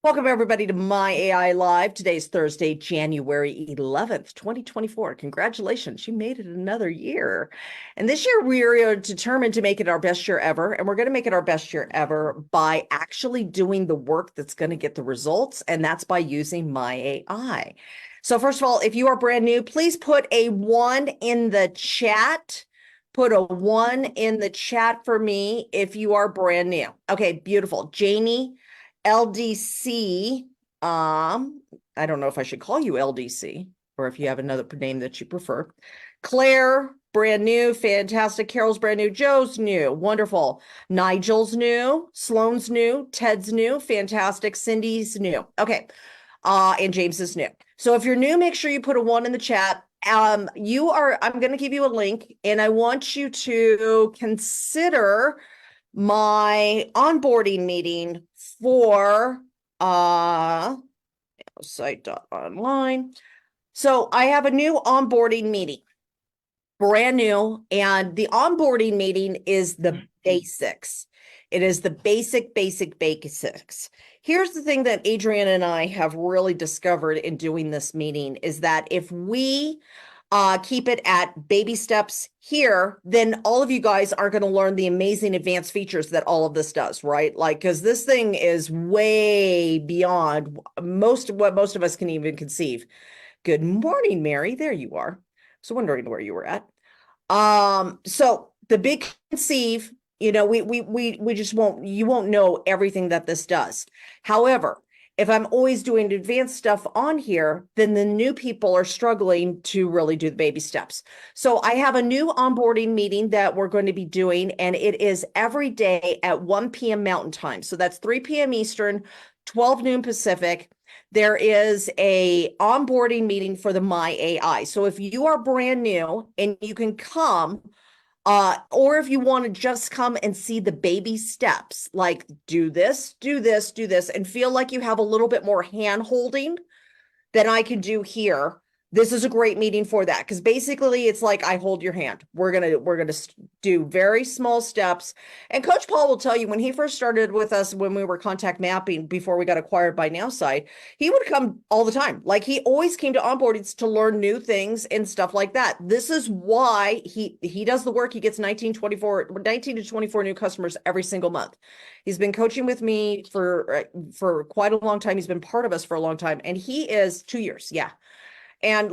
Welcome everybody to My AI Live. Today's Thursday, January 11th, 2024. Congratulations, you made it another year. And this year we are determined to make it our best year ever. And we're going to make it our best year ever by actually doing the work that's going to get the results. And that's by using My AI. So first of all, if you are brand new, please put a 1 in the chat. Put a 1 in the chat for me if you are brand new. Okay, beautiful. Janie, LDC, I don't know if I should call you LDC or if you have another name that you prefer. Claire, brand new, fantastic. Carol's brand new. Joe's new, wonderful. Nigel's new. Sloane's new. Ted's new, fantastic. Cindy's new. Okay, and James is new. So if you're new, make sure you put a 1 in the chat. I'm going to give you a link, and I want you to consider my onboarding meeting for site.online. So I have a new onboarding meeting, brand new, and the onboarding meeting is the basics. It is the basics. Here's the thing that Adrian and I have really discovered in doing this meeting is that if we keep it at baby steps here, then all of you guys are going to learn the amazing advanced features that all of this does, right? Like, because this thing is way beyond what most of us can even conceive. Good morning, Mary. There you are. I was wondering where you were at. So the big conceive, we just you won't know everything that this does. However, if I'm always doing advanced stuff on here, then the new people are struggling to really do the baby steps. So I have a new onboarding meeting that we're going to be doing, and it is every day at 1 p.m. Mountain Time. So that's 3 p.m. Eastern, 12 noon Pacific. There is a onboarding meeting for the My AI. So if you are brand new and you can come, or if you want to just come and see the baby steps, like do this, and feel like you have a little bit more hand holding than I can do here, this is a great meeting for that. Because basically it's like I hold your hand. We're gonna do very small steps. And Coach Paul will tell you, when he first started with us, when we were contact mapping before we got acquired by Nowsite, he would come all the time. Like, he always came to onboardings to learn new things and stuff like that. This is why he does the work. He gets 19 to 24 new customers every single month. He's been coaching with me for quite a long time. He's been part of us for a long time, and he is 2 years. Yeah. And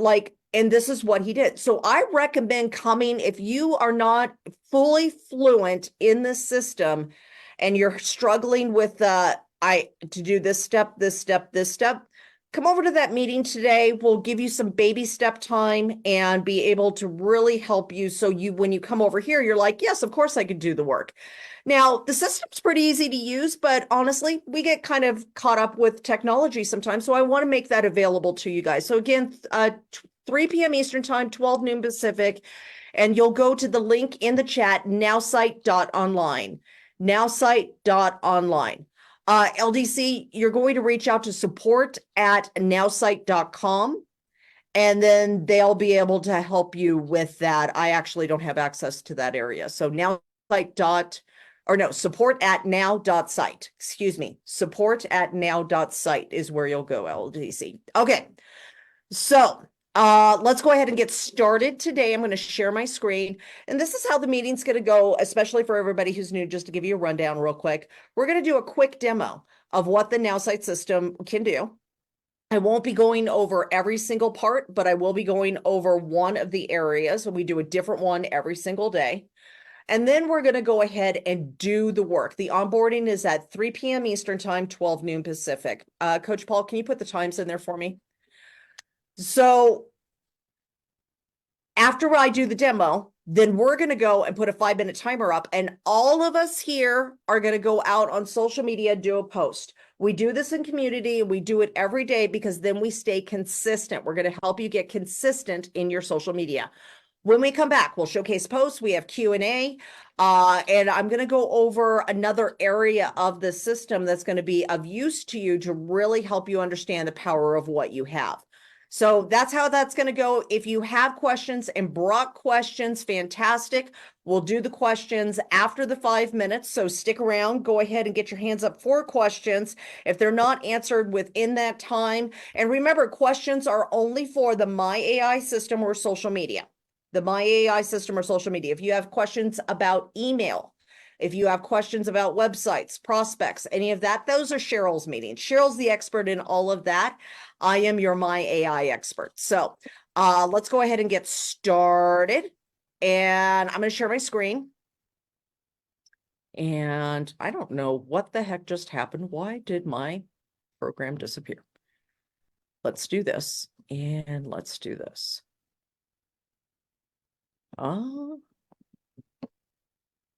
this is what he did. So I recommend coming if you are not fully fluent in the system and you're struggling with to do this step. Come over to that meeting today. We'll give you some baby step time and be able to really help you. So when you come over here, you're like, yes, of course I could do the work. Now, the system's pretty easy to use, but honestly, we get kind of caught up with technology sometimes. So I want to make that available to you guys. So again, 3 p.m. Eastern time, 12 noon Pacific, and you'll go to the link in the chat, nowsite.online, nowsite.online. LDC, you're going to reach out to support@nowsite.com, and then they'll be able to help you with that. I actually don't have access to that area. So support@now.site. Excuse me. Support@now.site is where you'll go, LDC. Okay. So let's go ahead and get started today. I'm going to share my screen, and this is how the meeting's going to go, especially for everybody who's new. Just to give you a rundown real quick, we're going to do a quick demo of what the Nowsite system can do. I won't be going over every single part, but I will be going over one of the areas, and we do a different one every single day. And then we're going to go ahead and do the work. The onboarding is at 3 p.m. Eastern time, 12 noon Pacific. Coach Paul, can you put the times in there for me? So after I do the demo, then we're going to go and put a 5-minute timer up, and all of us here are going to go out on social media, do a post. We do this in community, and we do it every day because then we stay consistent. We're going to help you get consistent in your social media. When we come back, we'll showcase posts. We have Q&A, and I'm going to go over another area of the system that's going to be of use to you to really help you understand the power of what you have. So that's how that's going to go. If you have questions and brought questions, fantastic. We'll do the questions after the 5 minutes. So stick around, go ahead and get your hands up for questions. If they're not answered within that time, and remember, questions are only for the My AI system or social media. The My AI system or social media. If you have questions about email, if you have questions about websites, prospects, any of that, those are Cheryl's meetings. Cheryl's the expert in all of that. I am your My AI expert. So let's go ahead and get started. And I'm going to share my screen. And I don't know what the heck just happened. Why did my program disappear? Let's do this. And let's do this.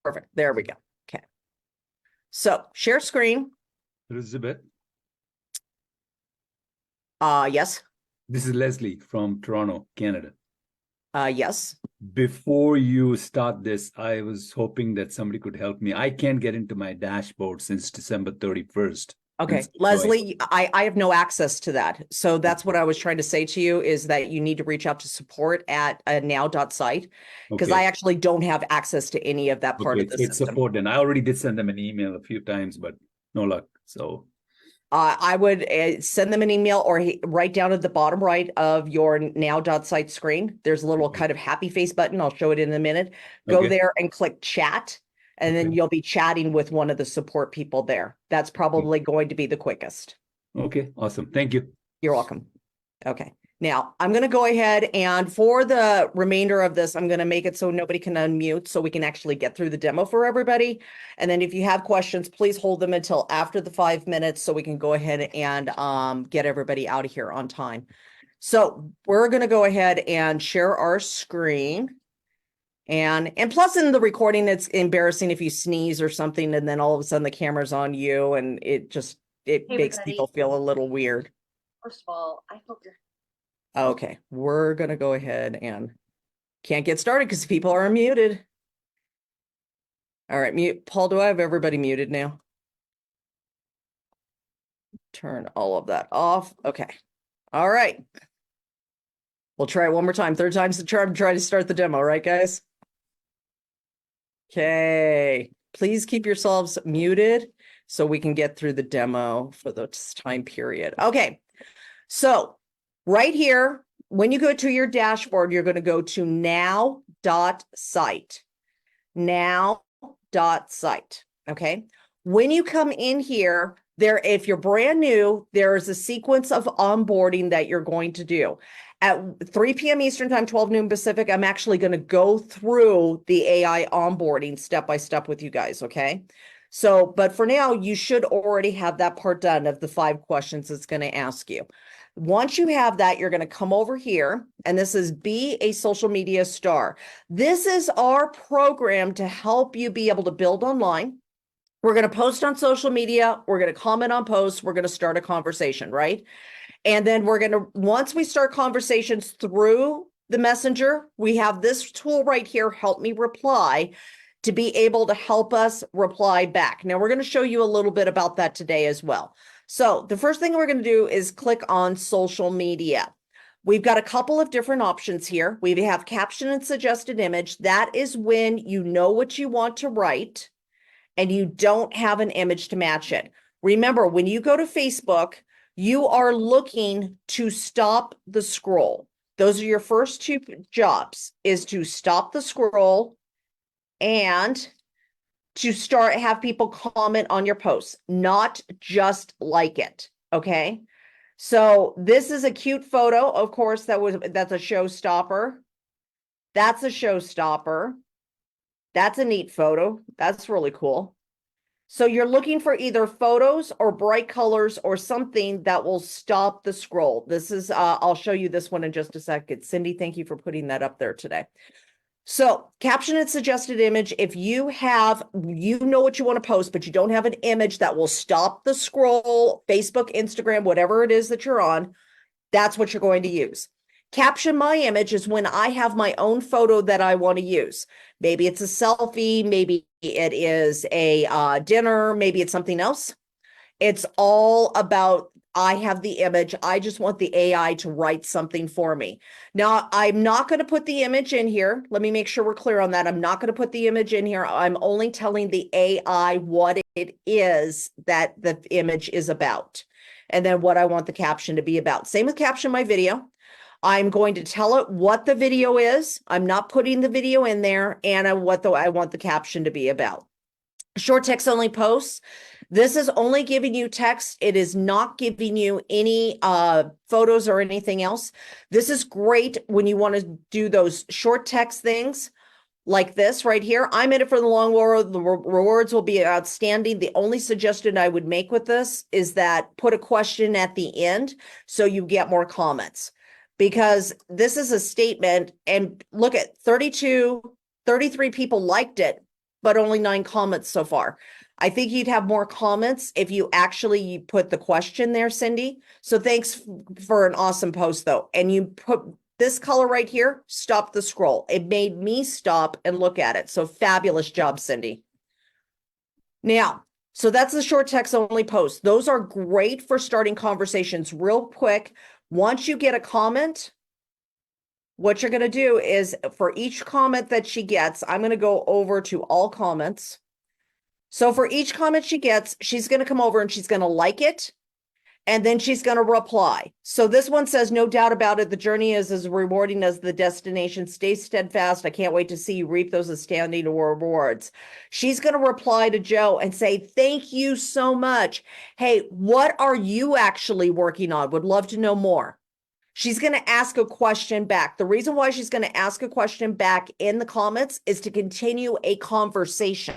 Perfect. There we go. Okay. So share screen. Elizabeth, Yes. this is Leslie from Toronto, Canada. Yes. Before you start this, I was hoping that somebody could help me. I can't get into my dashboard since December 31st. Okay, Leslie, I have no access to that. So that's what I was trying to say to you is that you need to reach out to support at now.site because I actually don't have access to any of that part of the it's system. support, and I already did send them an email a few times, but no luck. So I would send them an email or right down at the bottom right of your now.site screen. There's a little kind of happy face button. I'll show it in a minute. Go there and click chat. And then you'll be chatting with one of the support people there. That's probably going to be the quickest. Okay, awesome. Thank you. You're welcome. Okay. Now I'm going to go ahead and for the remainder of this, I'm going to make it so nobody can unmute so we can actually get through the demo for everybody. And then if you have questions, please hold them until after the 5 minutes so we can go ahead and get everybody out of here on time. So we're going to go ahead and share our screen. And plus in the recording, it's embarrassing if you sneeze or something, and then all of a sudden the camera's on you and it makes people feel a little weird. First of all, I hope you're Okay, we're gonna go ahead and can't get started because people are muted. All right, mute. Paul, do I have everybody muted now? Turn all of that off. Okay. All right. We'll try it one more time. Third time's the charm. Try to start the demo, right, guys? Okay, please keep yourselves muted so we can get through the demo for this time period. Okay, so right here, when you go to your dashboard, you're going to go to now.site. Now.site, okay? When you come in here, if you're brand new, there's a sequence of onboarding that you're going to do. At 3 p.m. Eastern time, 12 noon Pacific, I'm actually going to go through the AI onboarding step by step with you guys, okay? So, but for now, you should already have that part done of the 5 questions it's going to ask you. Once you have that, you're going to come over here, and this is Be a Social Media Star. This is our program to help you be able to build online. We're going to post on social media. We're going to comment on posts. We're going to start a conversation, right? And then we're going to, once we start conversations through the messenger, we have this tool right here, Help Me Reply, to be able to help us reply back. Now we're going to show you a little bit about that today as well. So the first thing we're going to do is click on social media. We've got a couple of different options here. We have caption and suggested image. That is when you know what you want to write and you don't have an image to match it. Remember, when you go to Facebook, you are looking to stop the scroll. Those are your first 2 jobs, is to stop the scroll and to have people comment on your posts, not just like it, okay? So this is a cute photo, of course, that's a showstopper. That's a showstopper. That's a neat photo. That's really cool. So you're looking for either photos or bright colors or something that will stop the scroll. This is, I'll show you this one in just a second. Cindy, thank you for putting that up there today. So caption and suggested image, if you know what you want to post, but you don't have an image that will stop the scroll, Facebook, Instagram, whatever it is that you're on, that's what you're going to use. Caption my image is when I have my own photo that I want to use. Maybe it's a selfie, maybe it is a dinner, maybe it's something else. It's all about I have the image. I just want the AI to write something for me. Now, I'm not going to put the image in here. Let me make sure we're clear on that. I'm not going to put the image in here. I'm only telling the AI what it is that the image is about, and then what I want the caption to be about. Same with caption my video. I'm going to tell it what the video is. I'm not putting the video in there, and I want the caption to be about. Short text only posts. This is only giving you text. It is not giving you any photos or anything else. This is great when you want to do those short text things like this right here. I'm in it for the long reward. The rewards will be outstanding. The only suggestion I would make with this is that put a question at the end so you get more comments, because this is a statement, and look at 33 people liked it, but only 9 comments so far. I think you'd have more comments if you actually put the question there, Cindy. So thanks for an awesome post though. And you put this color right here, stop the scroll. It made me stop and look at it. So fabulous job, Cindy. Now, so that's the short text only post. Those are great for starting conversations real quick. Once you get a comment, what you're going to do is for each comment that she gets, I'm going to go over to all comments. So for each comment she gets, she's going to come over and she's going to like it. And then she's going to reply. So this one says, no doubt about it, the journey is as rewarding as the destination. Stay steadfast. I can't wait to see you reap those outstanding rewards. She's going to reply to Joe and say, thank you so much. Hey, what are you actually working on? Would love to know more. She's going to ask a question back. The reason why she's going to ask a question back in the comments is to continue a conversation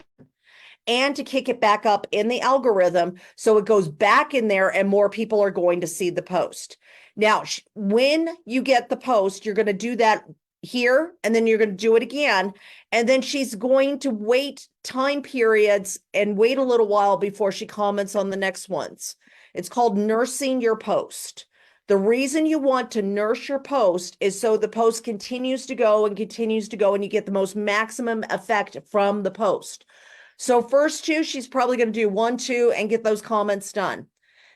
and to kick it back up in the algorithm so it goes back in there and more people are going to see the post. Now, when you get the post, you're going to do that here, and then you're going to do it again. And then she's going to wait time periods and wait a little while before she comments on the next ones. It's called nursing your post. The reason you want to nurse your post is so the post continues to go and continues to go, and you get the most maximum effect from the post. So first 2, she's probably going to do 1, 2, and get those comments done.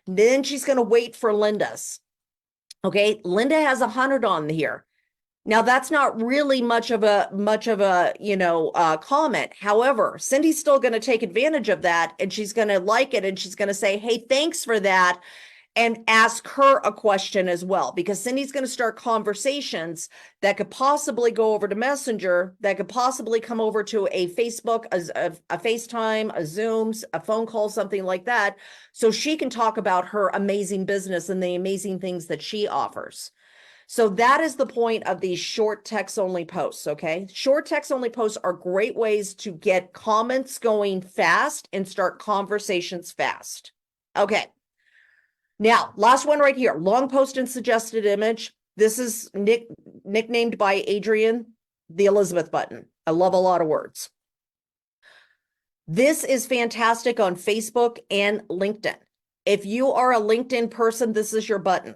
Then she's going to wait for Linda's. Okay, Linda has 100 on here. Now that's not really much of a comment. However, Cindy's still going to take advantage of that, and she's going to like it, and she's going to say, hey, thanks for that, and ask her a question as well, because Cindy's going to start conversations that could possibly go over to Messenger, that could possibly come over to a Facebook, a FaceTime, a Zooms, a phone call, something like that. So she can talk about her amazing business and the amazing things that she offers. So that is the point of these short text only posts. Okay. Short text only posts are great ways to get comments going fast and start conversations fast. Okay. Now, last one right here, long post and suggested image. This is nicknamed by Adrian, the Elizabeth button. I love a lot of words. This is fantastic on Facebook and LinkedIn. If you are a LinkedIn person, this is your button.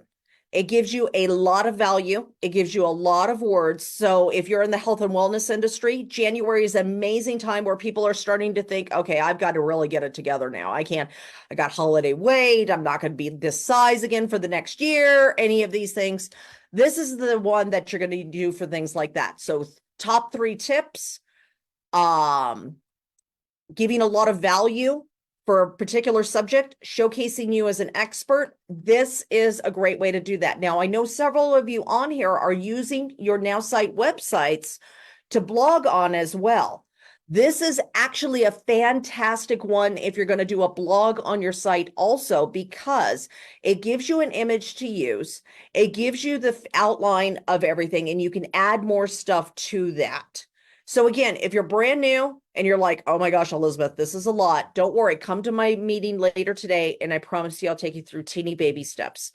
It gives you a lot of value. It gives you a lot of words. So if you're in the health and wellness industry, January is an amazing time where people are starting to think, okay, I've got to really get it together now. I got holiday weight. I'm not going to be this size again for the next year, any of these things. This is the one that you're going to do for things like that. So top 3 tips, giving a lot of value for a particular subject, showcasing you as an expert. This is a great way to do that. Now, I know several of you on here are using your Nowsite websites to blog on as well. This is actually a fantastic one if you're going to do a blog on your site also, because it gives you an image to use. It gives you the outline of everything, and you can add more stuff to that. So again, if you're brand new and you're like, oh my gosh, Elizabeth, this is a lot, don't worry. Come to my meeting later today, and I promise you I'll take you through teeny baby steps.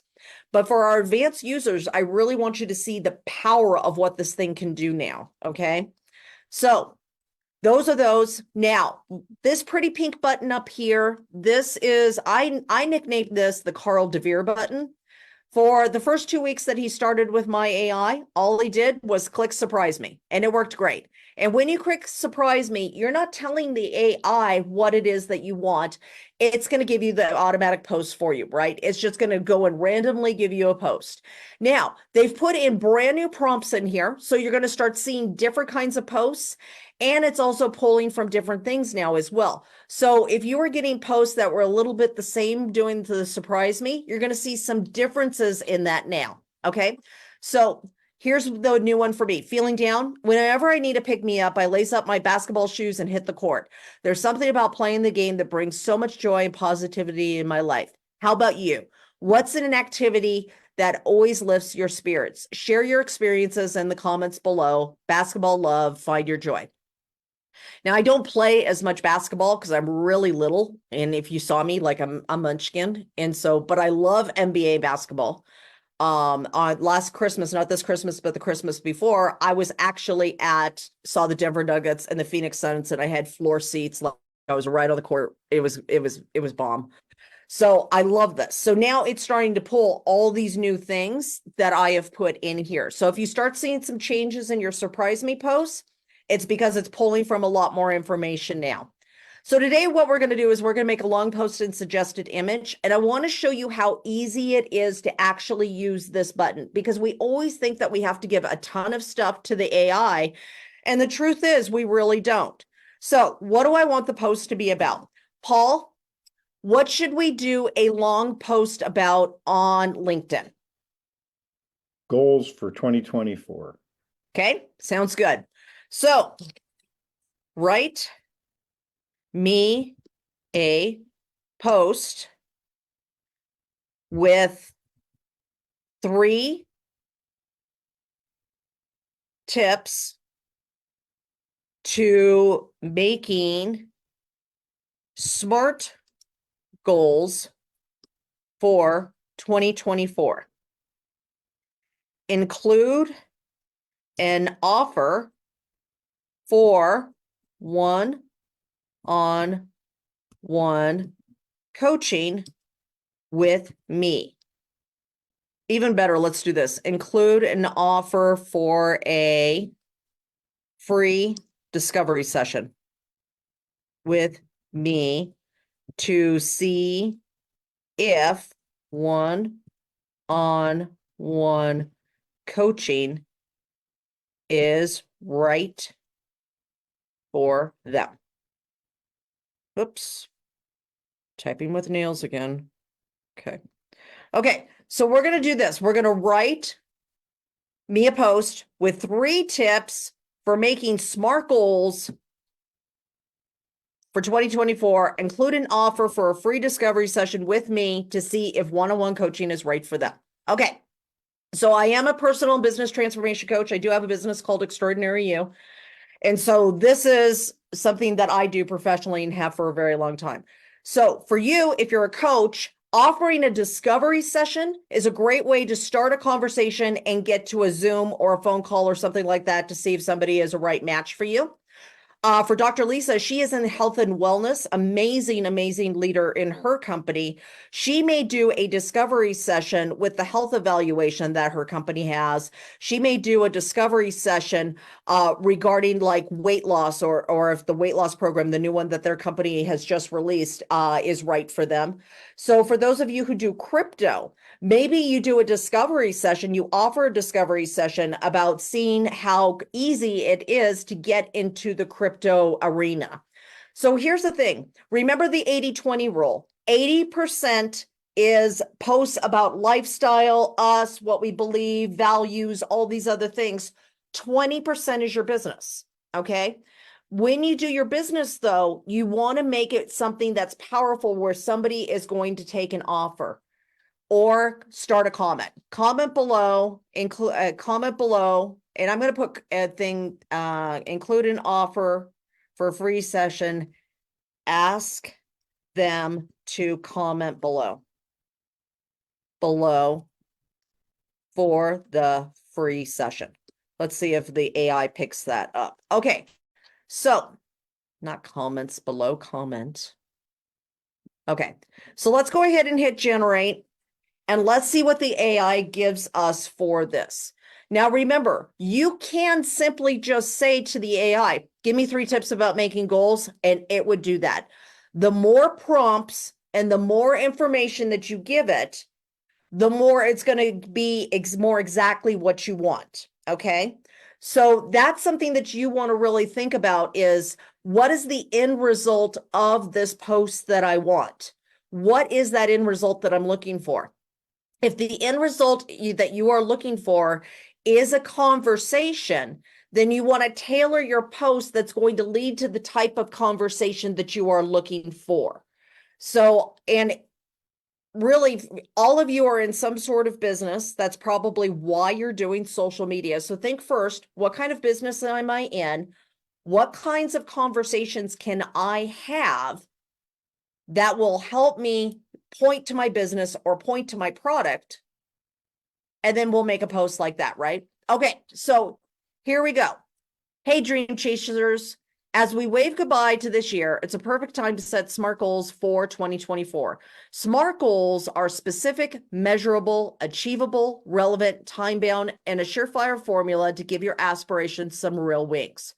But for our advanced users, I really want you to see the power of what this thing can do now, okay? So those are those. Now, this pretty pink button up here, this is, I nicknamed this the Carl DeVere button. For the first 2 weeks that he started with my AI, all he did was click surprise me, and it worked great. And when you click surprise me, you're not telling the AI what it is that you want. It's going to give you the automatic post for you, right? It's just going to go and randomly give you a post. Now, they've put in brand new prompts in here. So you're going to start seeing different kinds of posts. And it's also pulling from different things now as well. So if you were getting posts that were a little bit the same doing the surprise me, you're going to see some differences in that now. Okay. So here's the new one for me. Feeling down? Whenever I need to pick me up, I lace up my basketball shoes and hit the court. There's something about playing the game that brings so much joy and positivity in my life. How about you? What's in an activity that always lifts your spirits? Share your experiences in the comments below. Basketball love, find your joy. Now, I don't play as much basketball because I'm really little. And if you saw me, like I'm a munchkin. And so, but I love NBA basketball. On last Christmas, not this Christmas, but the Christmas before, I was actually saw the Denver Nuggets and the Phoenix Suns, and I had floor seats. Like I was right on the court. It was bomb. So I love this. So now it's starting to pull all these new things that I have put in here. So if you start seeing some changes in your surprise me posts, it's because it's pulling from a lot more information now. So today what we're going to do is we're going to make a long post and suggested image. And I want to show you how easy it is to actually use this button, because we always think that we have to give a ton of stuff to the AI. And the truth is we really don't. So what do I want the post to be about? Paul, what should we do a long post about on LinkedIn? Goals for 2024. Okay, sounds good. So write me a post with 3 tips to making smart goals for 2024. Include an offer for one-on-one coaching with me. Even better, let's do this. Include an offer for a free discovery session with me to see if one-on-one coaching is right for them. Oops. Typing with nails again. Okay. Okay. So we're going to do this. We're going to write me a post with 3 tips for making smart goals for 2024. Include an offer for a free discovery session with me to see if one-on-one coaching is right for them. Okay. So I am a personal and business transformation coach. I do have a business called Extraordinary You. And so this is something that I do professionally and have for a very long time. So for you, if you're a coach, offering a discovery session is a great way to start a conversation and get to a Zoom or a phone call or something like that to see if somebody is a right match for you. For Dr. Lisa, she is in health and wellness, amazing, amazing leader in her company. She may do a discovery session with the health evaluation that her company has. She may do a discovery session regarding like weight loss or if the weight loss program, the new one that their company has just released, is right for them. So for those of you who do crypto, maybe you do a discovery session, you offer a discovery session about seeing how easy it is to get into the crypto arena. So here's the thing. Remember the 80-20 rule. 80% is posts about lifestyle, us, what we believe, values, all these other things. 20% is your business, okay? When you do your business, though, you want to make it something that's powerful where somebody is going to take an offer or start a comment. Comment below, comment below, and I'm going to put a thing, include an offer for a free session. Ask them to comment below for the free session. Let's see if the AI picks that up. Okay, so not comments below, comment. Okay, so let's go ahead and hit generate. And let's see what the AI gives us for this. Now, remember, you can simply just say to the AI, give me 3 tips about making goals, and it would do that. The more prompts and the more information that you give it, the more it's going to be more exactly what you want. Okay. So that's something that you want to really think about is what is the end result of this post that I want? What is that end result that I'm looking for? If the end result that you are looking for is a conversation, then you want to tailor your post that's going to lead to the type of conversation that you are looking for. So, and really, all of you are in some sort of business. That's probably why you're doing social media. So think first, what kind of business am I in? What kinds of conversations can I have that will help me point to my business or point to my product? And then we'll make a post like that, right? Okay, so here we go. Hey, dream chasers. As we wave goodbye to this year, it's a perfect time to set SMART goals for 2024. SMART goals are specific, measurable, achievable, relevant, time-bound, and a surefire formula to give your aspirations some real wings.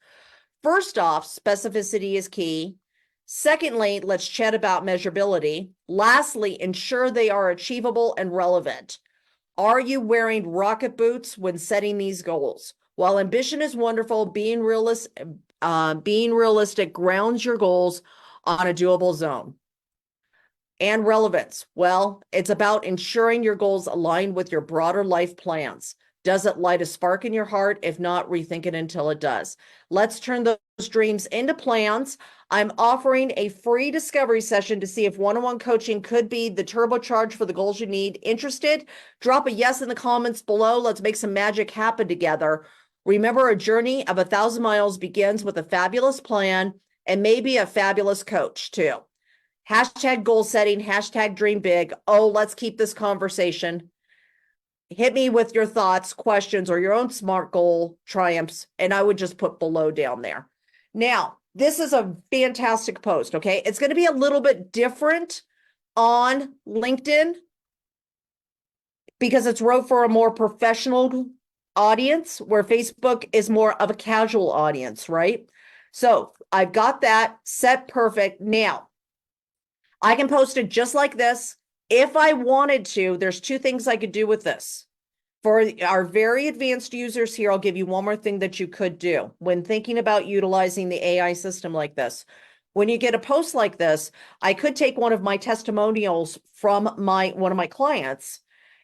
First off, specificity is key. Secondly, let's chat about measurability. Lastly, ensure they are achievable and relevant. Are you wearing rocket boots when setting these goals? While ambition is wonderful, being realistic grounds your goals on a doable zone. And relevance. Well, it's about ensuring your goals align with your broader life plans. Does it light a spark in your heart? If not, rethink it until it does. Let's turn those dreams into plans. I'm offering a free discovery session to see if one-on-one coaching could be the turbocharge for the goals you need. Interested? Drop a yes in the comments below. Let's make some magic happen together. Remember, a journey of 1,000 miles begins with a fabulous plan and maybe a fabulous coach too. Hashtag goal setting, hashtag dream big. Oh, let's keep this conversation. Hit me with your thoughts, questions, or your own SMART goal triumphs, and I would just put below down there. Now, this is a fantastic post, okay? It's going to be a little bit different on LinkedIn because it's wrote for a more professional audience, where Facebook is more of a casual audience, right? So I've got that set perfect. Now, I can post it just like this. If I wanted to, there's 2 things I could do with this. For our very advanced users here, I'll give you one more thing that you could do when thinking about utilizing the AI system like this. When you get a post like this, I could take one of my testimonials from one of my clients,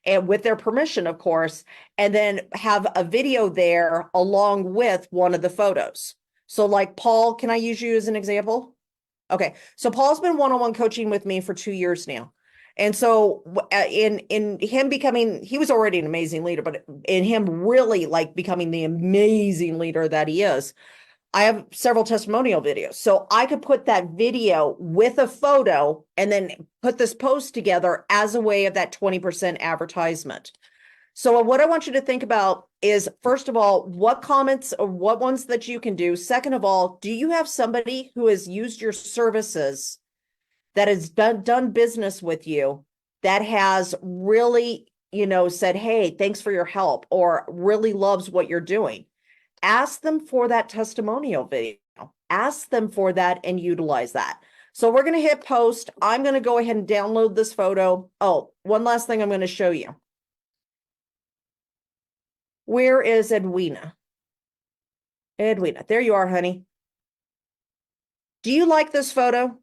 and with their permission, of course, and then have a video there along with one of the photos. So like Paul, can I use you as an example? Okay, so Paul's been one-on-one coaching with me for 2 years now. And so in him becoming, he was already an amazing leader, but in him really like becoming the amazing leader that he is, I have several testimonial videos. So I could put that video with a photo and then put this post together as a way of that 20% advertisement. So what I want you to think about is, first of all, what comments or what ones that you can do. Second of all, do you have somebody who has used your services, that has done business with you, that has really, said, hey, thanks for your help, or really loves what you're doing? Ask them for that testimonial video. Ask them for that and utilize that. So we're going to hit post. I'm going to go ahead and download this photo. Oh, one last thing I'm going to show you. Where is Edwina? Edwina, there you are, honey. Do you like this photo?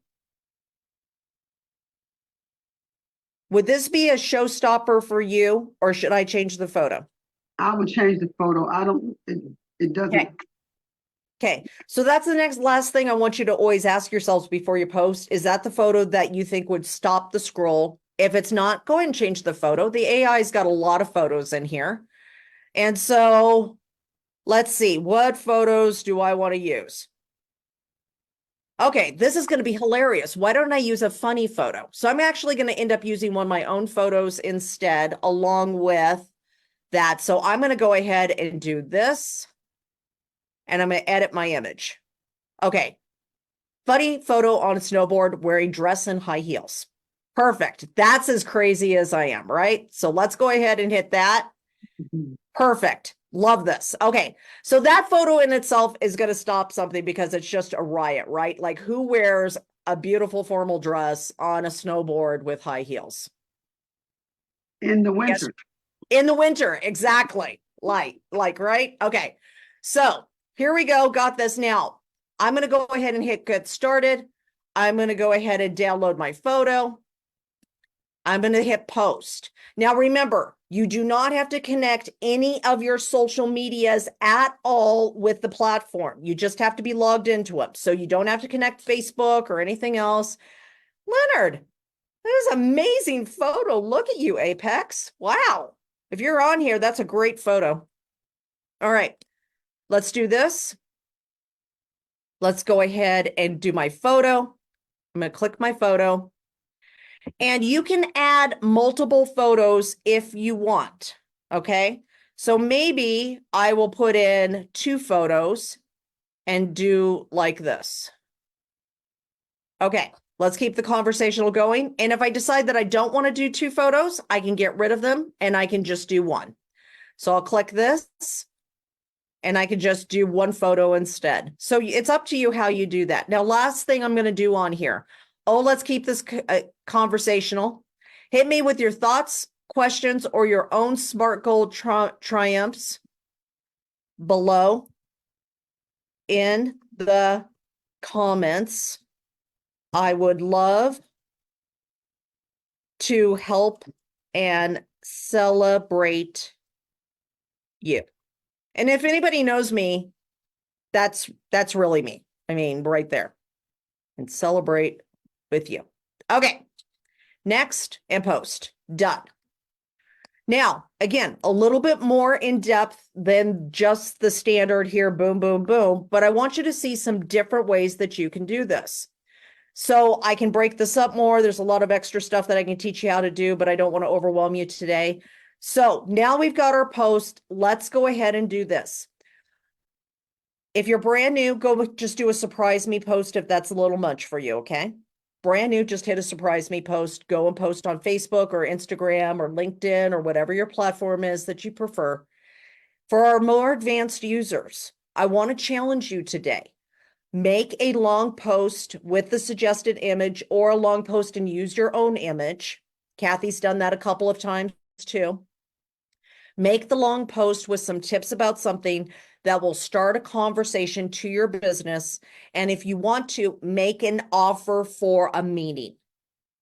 Would this be a showstopper for you, or should I change the photo? I would change the photo. It doesn't. Okay. Okay. So that's the last thing I want you to always ask yourselves before you post. Is that the photo that you think would stop the scroll? If it's not, go ahead and change the photo. The AI's got a lot of photos in here. And so let's see, what photos do I want to use? Okay, this is going to be hilarious. Why don't I use a funny photo? So I'm actually going to end up using one of my own photos instead, along with that. So I'm going to go ahead and do this, and I'm going to edit my image. Okay, funny photo on a snowboard wearing dress and high heels. Perfect. That's as crazy as I am, right? So let's go ahead and hit that. Perfect. Love this. Okay. So that photo in itself is going to stop something because it's just a riot, right? Like who wears a beautiful formal dress on a snowboard with high heels? In the Yes. winter. In the winter, exactly. Like, right? Okay. So here we go. Got this now. I'm going to go ahead and hit get started. I'm going to go ahead and download my photo. I'm going to hit post. Now, remember, you do not have to connect any of your social medias at all with the platform. You just have to be logged into them. So you don't have to connect Facebook or anything else. Leonard, that is an amazing photo. Look at you, Apex. Wow. If you're on here, that's a great photo. All right, let's do this. Let's go ahead and do my photo. I'm going to click my photo. And you can add multiple photos if you want, okay? So maybe I will put in 2 photos and do like this. Okay, let's keep the conversational going. And if I decide that I don't want to do 2 photos, I can get rid of them and I can just do 1. So I'll click this and I can just do 1 photo instead. So it's up to you how you do that. Now, last thing I'm going to do on here. Oh, let's keep this conversational. Hit me with your thoughts, questions, or your own SMART goal triumphs below in the comments. I would love to help and celebrate you. And if anybody knows me, that's really me. I mean, right there. And celebrate with you. Okay. Next and post. Done. Now, again, a little bit more in depth than just the standard here, boom, boom, boom. But I want you to see some different ways that you can do this. So I can break this up more. There's a lot of extra stuff that I can teach you how to do, but I don't want to overwhelm you today. So now we've got our post. Let's go ahead and do this. If you're brand new, go just do a surprise me post if that's a little much for you, okay? Brand new, just hit a surprise me post. Go and post on Facebook or Instagram or LinkedIn or whatever your platform is that you prefer. For our more advanced users, I want to challenge you today. Make a long post with the suggested image or a long post and use your own image. Kathy's done that a couple of times too. Make the long post with some tips about something that will start a conversation to your business. And if you want to, make an offer for a meeting.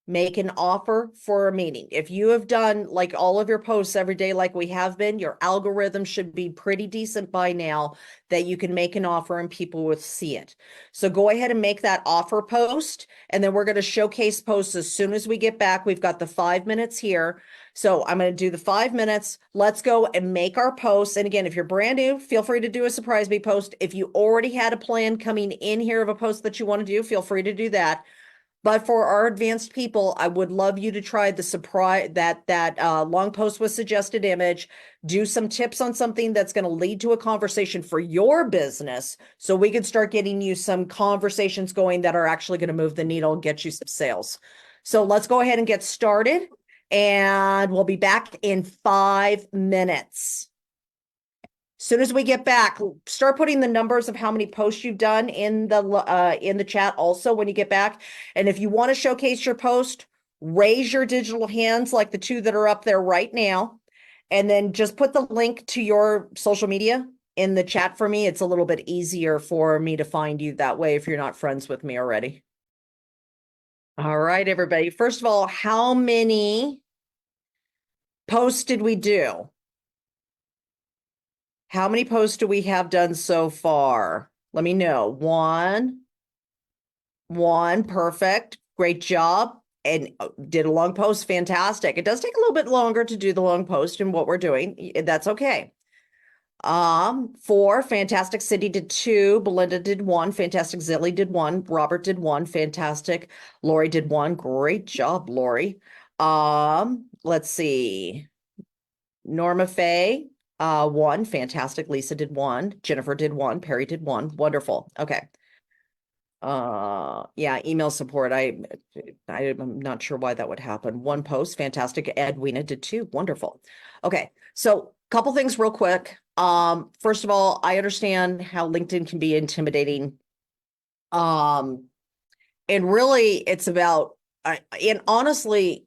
Make an offer for a meeting. If you have done like all of your posts every day, like we have been, your algorithm should be pretty decent by now that you can make an offer and people will see it. So go ahead and make that offer post. And then we're going to showcase posts as soon as we get back. We've got the 5 minutes here. So I'm going to do the 5 minutes. Let's go and make our posts. And again, if you're brand new, feel free to do a surprise me post. If you already had a plan coming in here of a post that you want to do, feel free to do that. But for our advanced people, I would love you to try the surprise that long post with suggested image, do some tips on something that's going to lead to a conversation for your business. So we can start getting you some conversations going that are actually going to move the needle and get you some sales. So let's go ahead and get started and we'll be back in 5 minutes. Soon as we get back, start putting the numbers of how many posts you've done in the chat also when you get back. And if you want to showcase your post, raise your digital hands like the 2 that are up there right now. And then just put the link to your social media in the chat for me. It's a little bit easier for me to find you that way if you're not friends with me already. All right, everybody. First of all, how many posts did we do? How many posts do we have done so far? Let me know. One, perfect. Great job. And did a long post. Fantastic. It does take a little bit longer to do the long post and what we're doing. That's okay. 4, fantastic. Cindy did 2. Belinda did 1. Fantastic. Zilly did 1. Robert did 1. Fantastic. Lori did 1. Great job, Lori. Let's see. Norma Faye. 1, fantastic. Lisa did 1. Jennifer did 1. Perry did 1. Wonderful. Okay. Yeah, email support. I'm not sure why that would happen. 1 post, fantastic. Edwina did 2. Wonderful. Okay. So couple things real quick. First of all, I understand how LinkedIn can be intimidating. And really it's about, and honestly,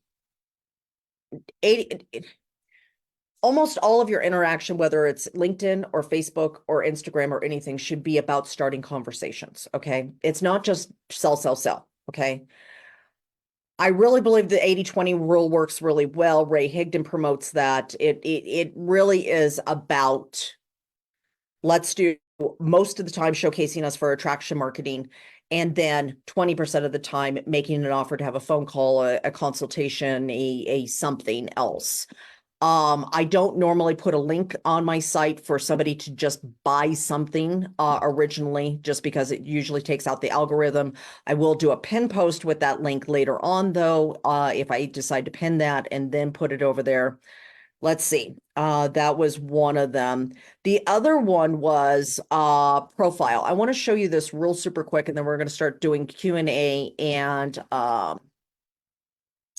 almost all of your interaction, whether it's LinkedIn or Facebook or Instagram or anything, should be about starting conversations. Okay. It's not just sell, sell, sell. Okay. I really believe the 80-20 rule works really well. Ray Higdon promotes that. It really is about, let's do most of the time showcasing us for attraction marketing, and then 20% of the time making an offer to have a phone call, a consultation, a something else. I don't normally put a link on my site for somebody to just buy something originally, just because it usually takes out the algorithm. I will do a pin post with that link later on, though, if I decide to pin that and then put it over there. Let's see. That was one of them. The other one was profile. I want to show you this real super quick, and then we're going to start doing Q&A and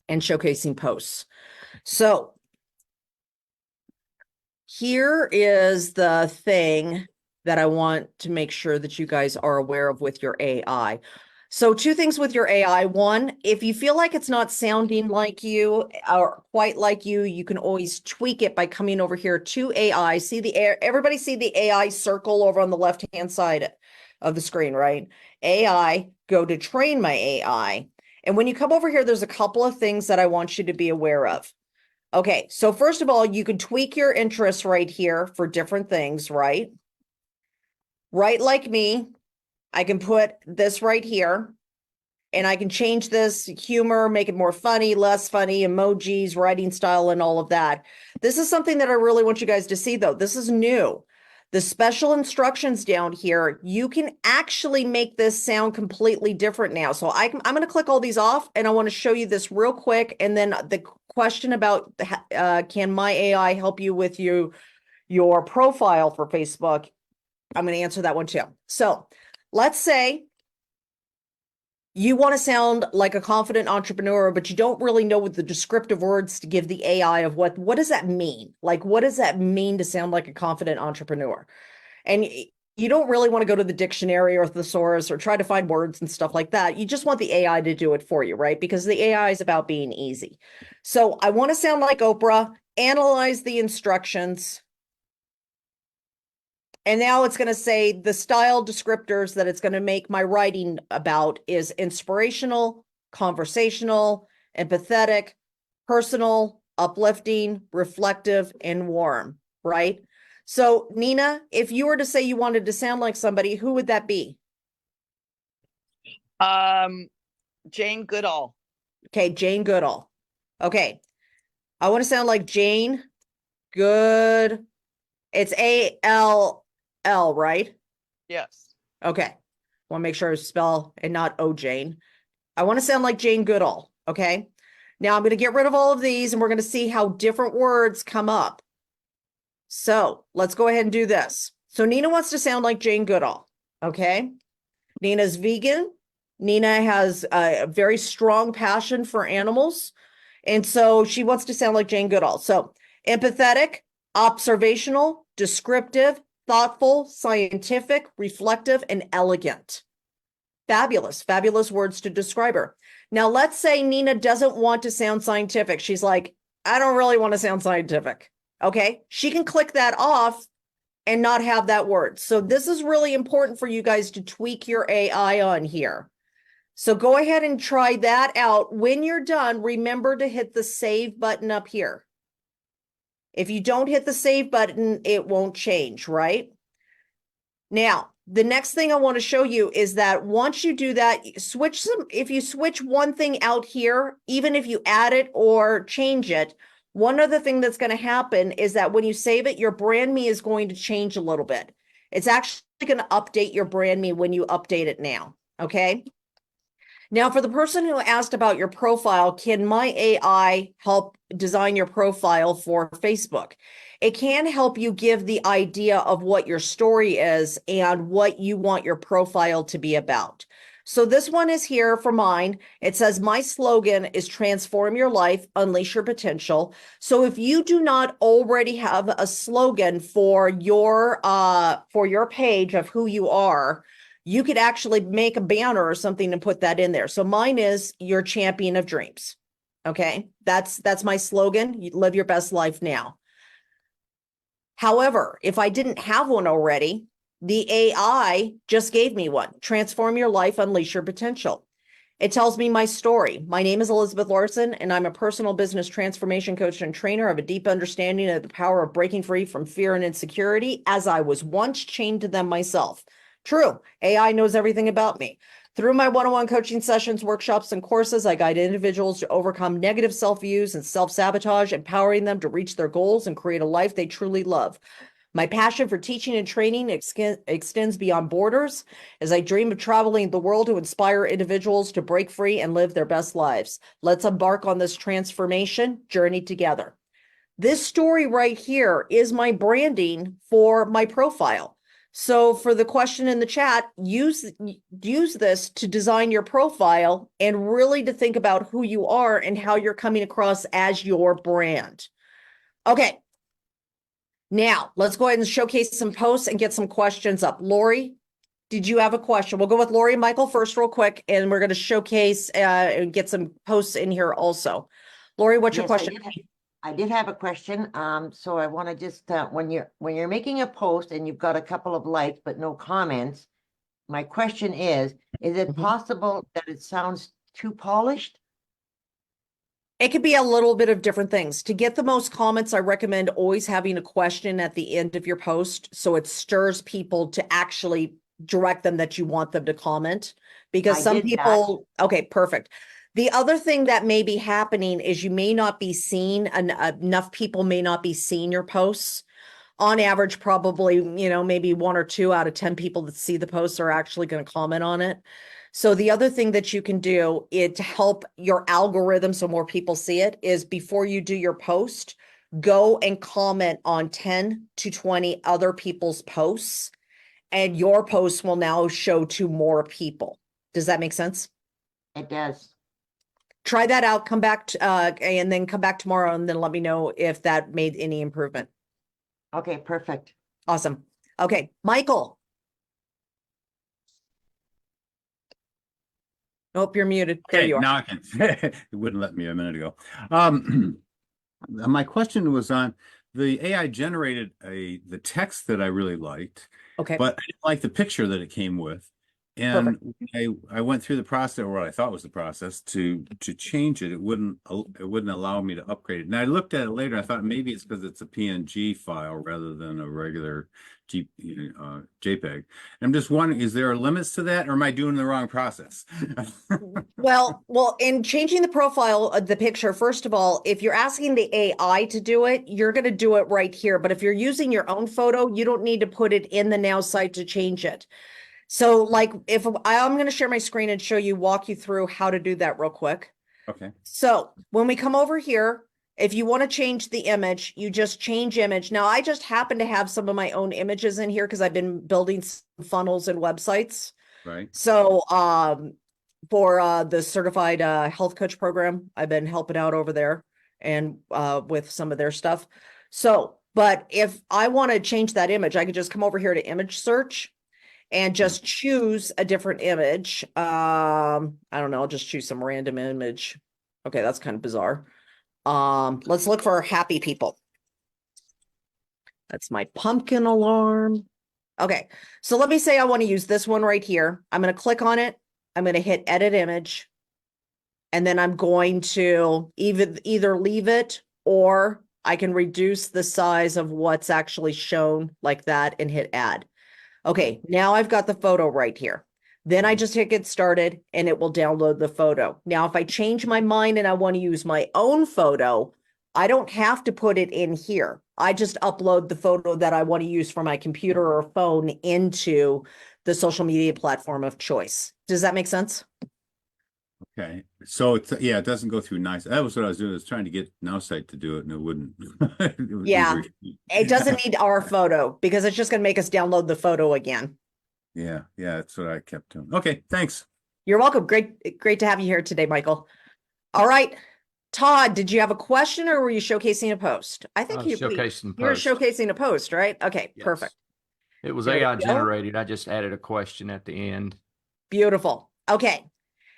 showcasing posts. So here is the thing that I want to make sure that you guys are aware of with your AI. So two things with your AI. One, if you feel like it's not sounding like you or quite like you can always tweak it by coming over here to AI. See everybody see the AI circle over on the left-hand side of the screen, right? AI, go to train my AI. And when you come over here, there's a couple of things that I want you to be aware of. Okay, so first of all, you can tweak your interests right here for different things, right? Right, like me, I can put this right here, and I can change this humor, make it more funny, less funny, emojis, writing style, and all of that. This is something that I really want you guys to see, though. This is new. The special instructions down here, you can actually make this sound completely different now. So I'm going to click all these off, and I want to show you this real quick. And then the question about can my AI help you with your profile for Facebook? I'm going to answer that one too. So let's say you want to sound like a confident entrepreneur, but you don't really know what the descriptive words to give the AI of what does that mean? Like, what does that mean to sound like a confident entrepreneur? And you don't really want to go to the dictionary or thesaurus or try to find words and stuff like that. You just want the AI to do it for you, right? Because the AI is about being easy. So I want to sound like Oprah, analyze the instructions. And now it's going to say the style descriptors that it's going to make my writing about is inspirational, conversational, empathetic, personal, uplifting, reflective, and warm, right? So Nina, if you were to say you wanted to sound like somebody, who would that be? Jane Goodall. Okay, Jane Goodall. Okay. I want to sound like Jane Good. It's A-L-L, right? Yes. Okay. Want to make sure I spell and not O Jane. I want to sound like Jane Goodall. Okay. Now I'm going to get rid of all of these, and we're going to see how different words come up. So let's go ahead and do this. So Nina wants to sound like Jane Goodall. Okay. Nina's vegan. Nina has a very strong passion for animals. And so she wants to sound like Jane Goodall. So empathetic, observational, descriptive, thoughtful, scientific, reflective, and elegant. Fabulous, fabulous words to describe her. Now, let's say Nina doesn't want to sound scientific. She's like, I don't really want to sound scientific. Okay, she can click that off and not have that word. So this is really important for you guys to tweak your AI on here. So go ahead and try that out. When you're done, remember to hit the save button up here. If you don't hit the save button, it won't change, right? Now, the next thing I want to show you is that once you do that, if you switch one thing out here, even if you add it or change it, one other thing that's going to happen is that when you save it, your brand me is going to change a little bit. It's actually going to update your brand me when you update it now. Okay. Now, for the person who asked about your profile, can my AI help design your profile for Facebook? It can help you give the idea of what your story is and what you want your profile to be about. So this one is here for mine. It says, my slogan is transform your life, unleash your potential. So if you do not already have a slogan for your page of who you are, you could actually make a banner or something and put that in there. So mine is your champion of dreams. Okay. That's my slogan. You live your best life now. However, if I didn't have one already, the AI just gave me one. Transform your life, unleash your potential. It tells me my story. My name is Elizabeth Larson, and I'm a personal business transformation coach and trainer. I have a deep understanding of the power of breaking free from fear and insecurity, as I was once chained to them myself. True, AI knows everything about me. Through my one-on-one coaching sessions, workshops, and courses, I guide individuals to overcome negative self-views and self-sabotage, empowering them to reach their goals and create a life they truly love. My passion for teaching and training extends beyond borders as I dream of traveling the world to inspire individuals to break free and live their best lives. Let's embark on this transformation journey together. This story right here is my branding for my profile. So for the question in the chat, use this to design your profile and really to think about who you are and how you're coming across as your brand. Okay. Now, let's go ahead and showcase some posts and get some questions up. Lori, did you have a question? We'll go with Lori and Michael first real quick, and we're going to showcase and get some posts in here also. Lori, what's your Yes, question? I did have a question. So I want to just when you're making a post and you've got a couple of likes but no comments, my question is it Mhm. possible that it sounds too polished? It could be a little bit of different things. To get the most comments, I recommend always having a question at the end of your post so it stirs people to actually direct them that you want them to comment. Because I some did that. people, okay, perfect. The other thing that may be happening is you may not be seen, enough people may not be seeing your posts. On average, probably, maybe 1 or 2 out of 10 people that see the posts are actually going to comment on it. So the other thing that you can do to help your algorithm so more people see it is before you do your post, go and comment on 10 to 20 other people's posts, and your post will now show to more people. Does that make sense? It does. Try that out, come back and then come back tomorrow and then let me know if that made any improvement. Okay, perfect. Awesome. Okay, Michael. Nope, you're muted. There Okay, you are. now I can. It wouldn't let me a minute ago. My question was on the AI generated the text that I really liked, Okay, but I didn't like the picture that it came with. And I went through the process, or what I thought was the process, to change it. It wouldn't allow me to upgrade it. And I looked at it later. I thought maybe it's because it's a PNG file rather than a regular JPEG. I'm just wondering, is there limits to that, or am I doing the wrong process? Well, in changing the profile of the picture, first of all, if you're asking the AI to do it, you're going to do it right here. But if you're using your own photo, you don't need to put it in the Now site to change it. So like if I'm going to share my screen and walk you through how to do that real quick. Okay. So when we come over here, if you want to change the image, you just change image. Now, I just happen to have some of my own images in here because I've been building funnels and websites. Right. So for the certified health coach program, I've been helping out over there and with some of their stuff. So, but if I want to change that image, I could just come over here to image search and just choose a different image. I don't know, I'll just choose some random image. Okay, that's kind of bizarre. Let's look for happy people. That's my pumpkin alarm. Okay, so let me say I want to use this one right here. I'm going to click on it. I'm going to hit edit image. And then I'm going to either leave it or I can reduce the size of what's actually shown like that and hit add. Okay, now I've got the photo right here. Then I just hit get started and it will download the photo. Now, if I change my mind and I want to use my own photo, I don't have to put it in here. I just upload the photo that I want to use for my computer or phone into the social media platform of choice. Does that make sense? Okay. So it doesn't go through nice. That was what I was doing. I was trying to get Nowsite to do it, and it wouldn't. Yeah. It doesn't need our photo because it's just going to make us download the photo again. Yeah, that's what I kept doing. Okay, thanks. You're welcome. Great to have you here today, Michael. All right. Todd, did you have a question or were you showcasing a post? I think Showcasing you were post. showcasing a post, right? Okay, Yes. perfect. It was There we AI go. generated. I just added a question at the end. Beautiful. Okay.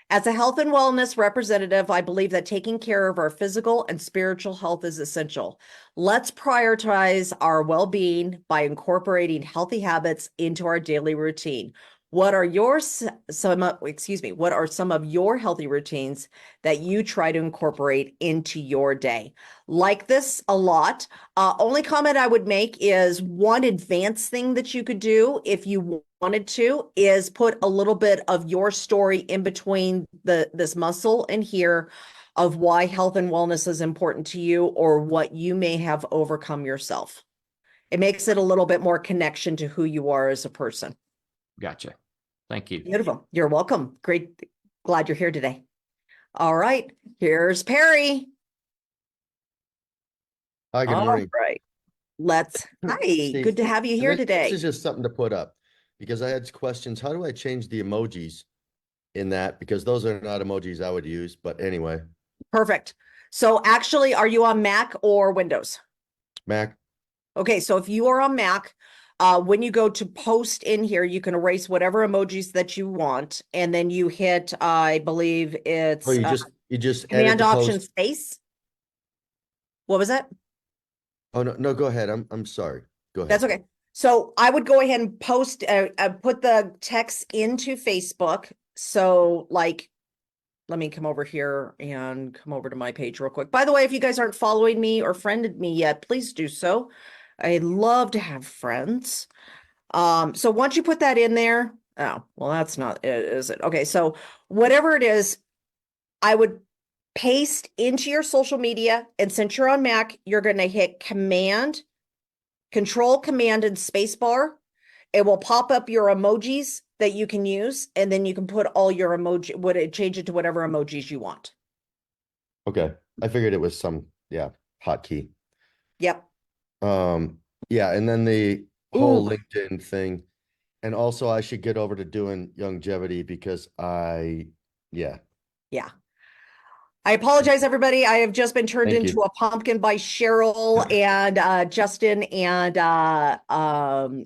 As a health and wellness representative, I believe that taking care of our physical and spiritual health is essential. Let's prioritize our well-being by incorporating healthy habits into our daily routine. What are some of your healthy routines that you try to incorporate into your day? Like this a lot. Only comment I would make is one advanced thing that you could do if you wanted to is put a little bit of your story in between this muscle in here of why health and wellness is important to you or what you may have overcome yourself. It makes it a little bit more connection to who you are as a person. Gotcha. Thank you. Beautiful. You're welcome. Great. Glad you're here today. All right. Here's Perry. Hi, good All morning. right. Hi, Steve, good to have you here This today. is just something to put up because I had questions. How do I change the emojis in that? Because those are not emojis I would use, but anyway, Perfect. So actually, are you on Mac or Windows? Mac. Okay, so if you are on Mac, when you go to post in here, you can erase whatever emojis that you want, and then you hit, I believe it's Oh, you just edit Command the Option post. Space. What was that? Oh, no, go ahead. I'm sorry. Go ahead. That's okay. So I would go ahead and post, put the text into Facebook. So like, let me come over here and come over to my page real quick. By the way, if you guys aren't following me or friended me yet, please do so. I love to have friends. So once you put that in there, oh, well, that's not it, is it? Okay, so whatever it is, I would paste into your social media, and since you're on Mac, you're going to hit Control, Command, and Spacebar. It will pop up your emojis that you can use, and then you can put all your change it to whatever emojis you want. Okay. I figured it was some, hotkey. Yep. Yeah, and then the whole Ooh. LinkedIn thing. And also I should get over to doing longevity because yeah. I apologize, everybody. I have just been turned Thank you. into a pumpkin by Cheryl and Justin and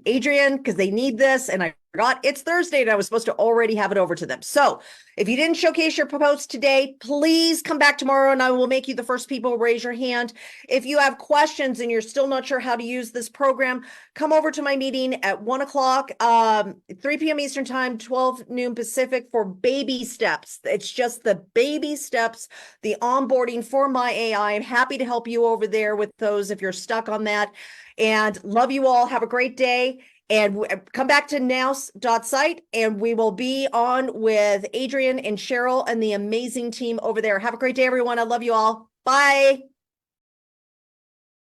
Adrian because they need this, and I forgot it's Thursday and I was supposed to already have it over to them. So if you didn't showcase your post today, please come back tomorrow and I will make you the first people raise your hand. If you have questions and you're still not sure how to use this program, come over to my meeting at 1 o'clock, 3 p.m. Eastern time, 12 noon Pacific for baby steps. It's just the baby steps, the onboarding for my AI. I'm happy to help you over there with those if you're stuck on that. And love you all. Have a great day. And come back to nows.site and we will be on with Adrian and Cheryl and the amazing team over there. Have a great day, everyone. I love you all. Bye.